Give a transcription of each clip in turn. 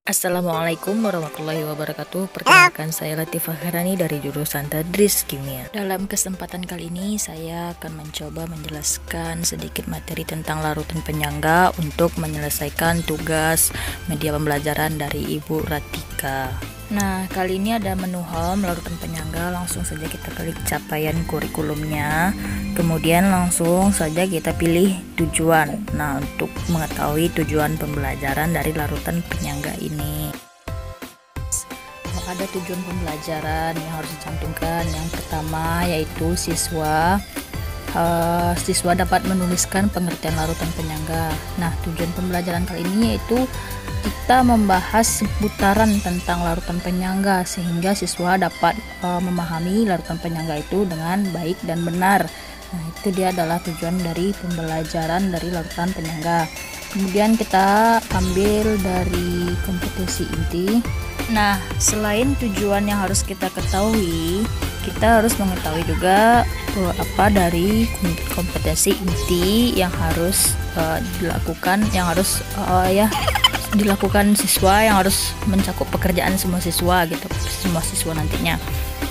Assalamualaikum warahmatullahi wabarakatuh. Perkenalkan, saya Latifah Khairani dari jurusan Tadris Kimia. Dalam kesempatan kali ini saya akan mencoba menjelaskan sedikit materi tentang larutan penyangga untuk menyelesaikan tugas media pembelajaran dari Ibu Ratika. Nah, kali ini ada menu home larutan penyangga. Langsung saja kita klik capaian kurikulumnya. Kemudian langsung saja kita pilih tujuan. Nah, untuk mengetahui tujuan pembelajaran dari larutan penyangga ini, ada tujuan pembelajaran yang harus dicantumkan. Yang pertama yaitu siswa dapat menuliskan pengertian larutan penyangga. Nah, tujuan pembelajaran kali ini yaitu kita membahas seputaran tentang larutan penyangga sehingga siswa dapat memahami larutan penyangga itu dengan baik dan benar. Nah, itu dia adalah tujuan dari pembelajaran dari larutan penyangga. Kemudian kita ambil dari kompetensi inti. Nah, selain tujuan yang harus kita ketahui, kita harus mengetahui juga apa dari kompetensi inti yang harus dilakukan siswa, yang harus mencakup pekerjaan semua siswa nantinya.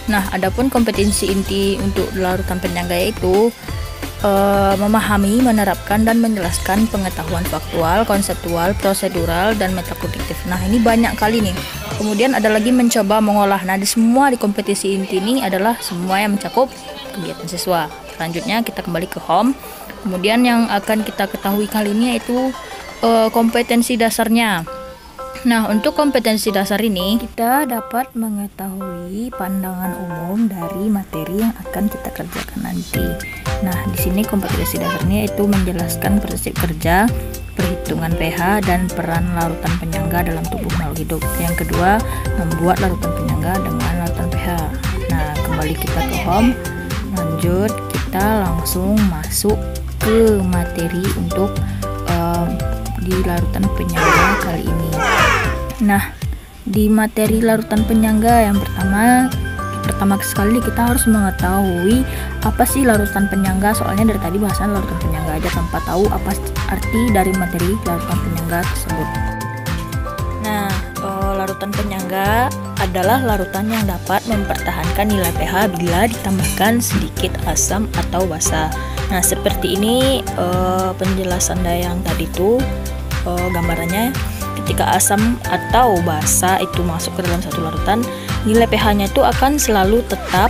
Nah, adapun kompetensi inti untuk larutan penyangga yaitu memahami, menerapkan, dan menjelaskan pengetahuan faktual, konseptual, prosedural, dan metakognitif. Nah, ini banyak kali nih. Kemudian ada lagi mencoba mengolah. Nah, di kompetisi inti ini adalah semua yang mencakup kegiatan siswa. Selanjutnya kita kembali ke home. Kemudian yang akan kita ketahui kali ini yaitu kompetensi dasarnya. Nah, untuk kompetensi dasar ini kita dapat mengetahui pandangan umum dari materi yang akan kita kerjakan nanti. Nah, di sini kompetensi dasarnya itu menjelaskan prinsip kerja, perhitungan pH, dan peran larutan penyangga dalam tubuh makhluk hidup. Yang kedua, membuat larutan penyangga dengan larutan pH. Nah, kembali kita ke home. Lanjut, kita langsung masuk ke materi untuk di larutan penyangga kali ini. Nah, di materi larutan penyangga yang pertama sekali kita harus mengetahui apa sih larutan penyangga. Soalnya dari tadi bahasan larutan penyangga aja tanpa tahu apa arti dari materi larutan penyangga tersebut. Nah, larutan penyangga adalah larutan yang dapat mempertahankan nilai pH bila ditambahkan sedikit asam atau basa. Nah, seperti ini penjelasan yang tadi tuh gambarannya. Ketika asam atau basa itu masuk ke dalam satu larutan, nilai pH-nya itu akan selalu tetap.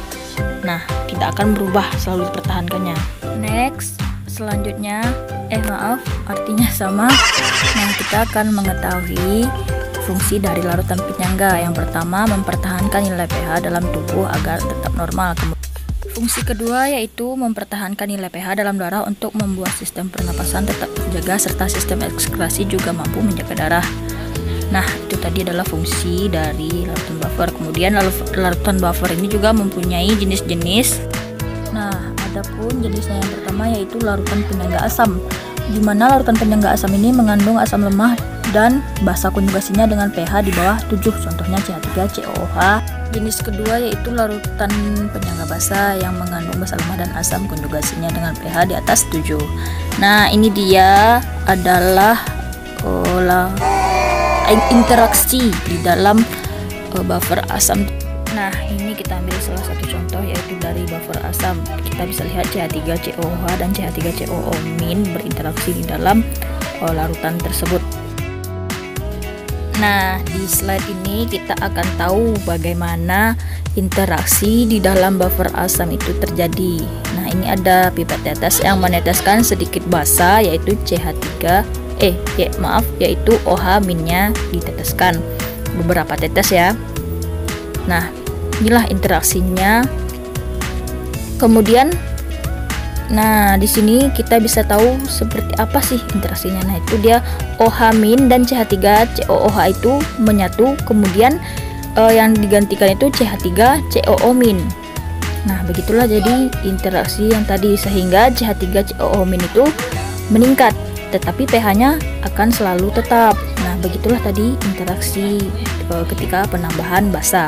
Nah, tidak akan berubah, selalu dipertahankannya. Next, selanjutnya artinya sama. Nah, kita akan mengetahui fungsi dari larutan penyangga. Yang pertama, mempertahankan nilai pH dalam tubuh agar tetap normal. Fungsi kedua yaitu mempertahankan nilai pH dalam darah untuk membuat sistem pernapasan tetap terjaga serta sistem ekskresi juga mampu menjaga darah. Nah, itu tadi adalah fungsi dari larutan buffer. Kemudian larutan buffer ini juga mempunyai jenis-jenis. Nah, adapun jenisnya yang pertama yaitu larutan penyangga asam, di mana larutan penyangga asam ini mengandung asam lemah dan basa konjugasinya dengan pH di bawah 7, contohnya CH3COOH. Jenis kedua yaitu larutan penyangga basa yang mengandung basa lemah dan asam konjugasinya dengan pH di atas 7. Nah, ini dia adalah interaksi di dalam buffer asam. Nah, ini kita ambil salah satu contoh yaitu dari buffer asam. Kita bisa lihat CH3COOH dan CH3COO- berinteraksi di dalam larutan tersebut. Nah, di slide ini kita akan tahu bagaimana interaksi di dalam buffer asam itu terjadi. Nah, ini ada pipet tetes yang meneteskan sedikit basa yaitu yaitu OH-nya diteteskan beberapa tetes ya. Nah, inilah interaksinya. Kemudian di sini kita bisa tahu seperti apa sih interaksinya. Nah, itu dia OH- dan CH3COOH itu menyatu, kemudian yang digantikan itu CH3COO-. Nah, begitulah jadi interaksi yang tadi sehingga CH3COO- itu meningkat, tetapi pH-nya akan selalu tetap. Nah, begitulah tadi interaksi ketika penambahan basa.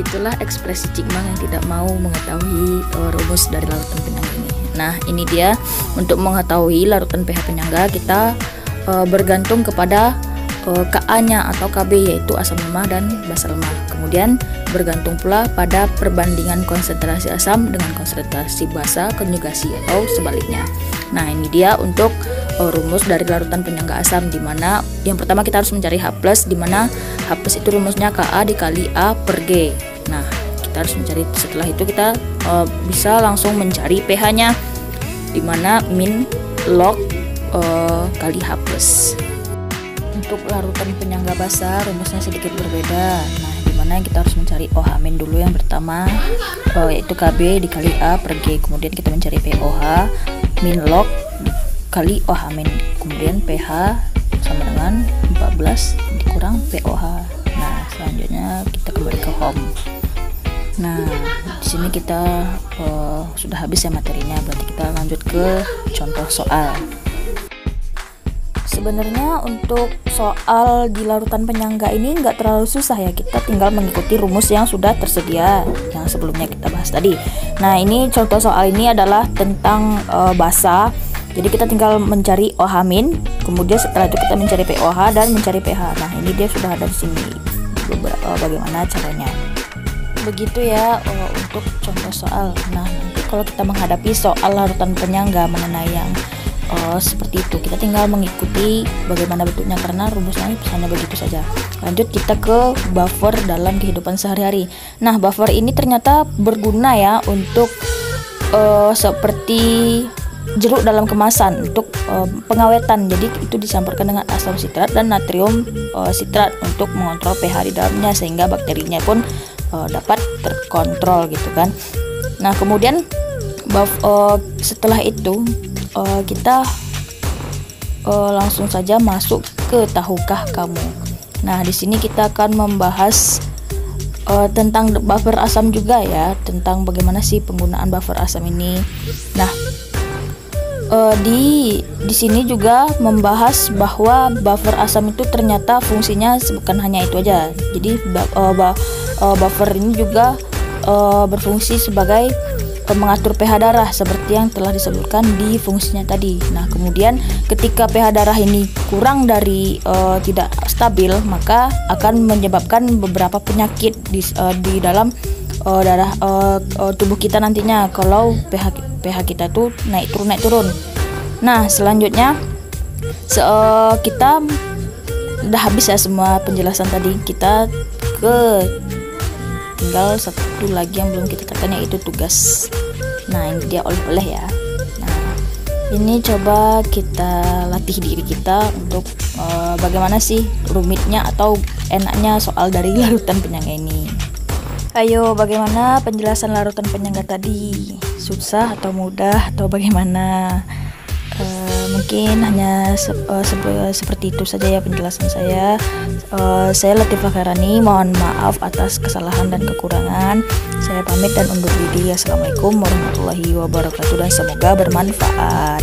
itulah ekspresi Cikmang yang tidak mau mengetahui rumus dari larutan penyangga ini. Nah, ini dia untuk mengetahui larutan pH penyangga kita bergantung kepada Ka-nya atau Kb, yaitu asam lemah dan basa lemah. Kemudian bergantung pula pada perbandingan konsentrasi asam dengan konsentrasi basa konjugasi atau sebaliknya. Nah, ini dia untuk rumus dari larutan penyangga asam, di mana yang pertama kita harus mencari H+, di mana H+ itu rumusnya Ka dikali A per G. Nah, kita harus mencari, setelah itu kita bisa langsung mencari pH-nya, di mana min log kali H+. Untuk larutan penyangga basa rumusnya sedikit berbeda. Nah, dimana kita harus mencari OH- dulu yang pertama, yaitu Kb dikali A per G. Kemudian kita mencari POH min log kali OH-, kemudian pH sama dengan 14 dikurang POH. Nah, selanjutnya kita kembali ke home. Nah, di sini kita sudah habis ya materinya, berarti kita lanjut ke contoh soal. Sebenarnya untuk soal di larutan penyangga ini nggak terlalu susah ya, kita tinggal mengikuti rumus yang sudah tersedia yang sebelumnya kita bahas tadi. Nah, ini contoh soal ini adalah tentang basa, jadi kita tinggal mencari OH-, kemudian setelah itu kita mencari POH dan mencari pH. Nah, ini dia sudah ada di sini bagaimana caranya. Begitu ya untuk contoh soal. Nah, nanti kalau kita menghadapi soal larutan penyangga mengenai yang seperti itu, kita tinggal mengikuti bagaimana bentuknya karena rumusnya hanya begitu saja. Lanjut kita ke buffer dalam kehidupan sehari-hari. Nah, buffer ini ternyata berguna ya untuk seperti jeruk dalam kemasan untuk pengawetan. Jadi itu dicampurkan dengan asam sitrat dan natrium sitrat untuk mengontrol pH di dalamnya sehingga bakterinya pun dapat terkontrol gitu kan. Nah, kemudian setelah itu kita langsung saja masuk ke tahukah kamu. Nah, di sini kita akan membahas tentang buffer asam juga ya, tentang bagaimana sih penggunaan buffer asam ini. Nah, di sini juga membahas bahwa buffer asam itu ternyata fungsinya bukan hanya itu aja. Jadi buffer ini juga berfungsi sebagai mengatur pH darah seperti yang telah disebutkan di fungsinya tadi. Nah, kemudian ketika pH darah ini kurang dari tidak stabil, maka akan menyebabkan beberapa penyakit di dalam darah tubuh kita nantinya kalau pH kita tuh naik turun. Nah, selanjutnya kita udah habis ya semua penjelasan tadi. Kita tinggal satu lagi yang belum kita tekan, yaitu tugas. Nah, ini dia oleh-oleh ya. Nah, ini coba kita latih diri kita untuk bagaimana sih rumitnya atau enaknya soal dari larutan penyangga ini. Ayo, bagaimana penjelasan larutan penyangga tadi? Susah atau mudah atau bagaimana? Mungkin hanya seperti itu saja ya penjelasan saya. Saya Latifah Khairani, mohon maaf atas kesalahan dan kekurangan. Saya pamit dan undur diri. Assalamualaikum warahmatullahi wabarakatuh dan semoga bermanfaat.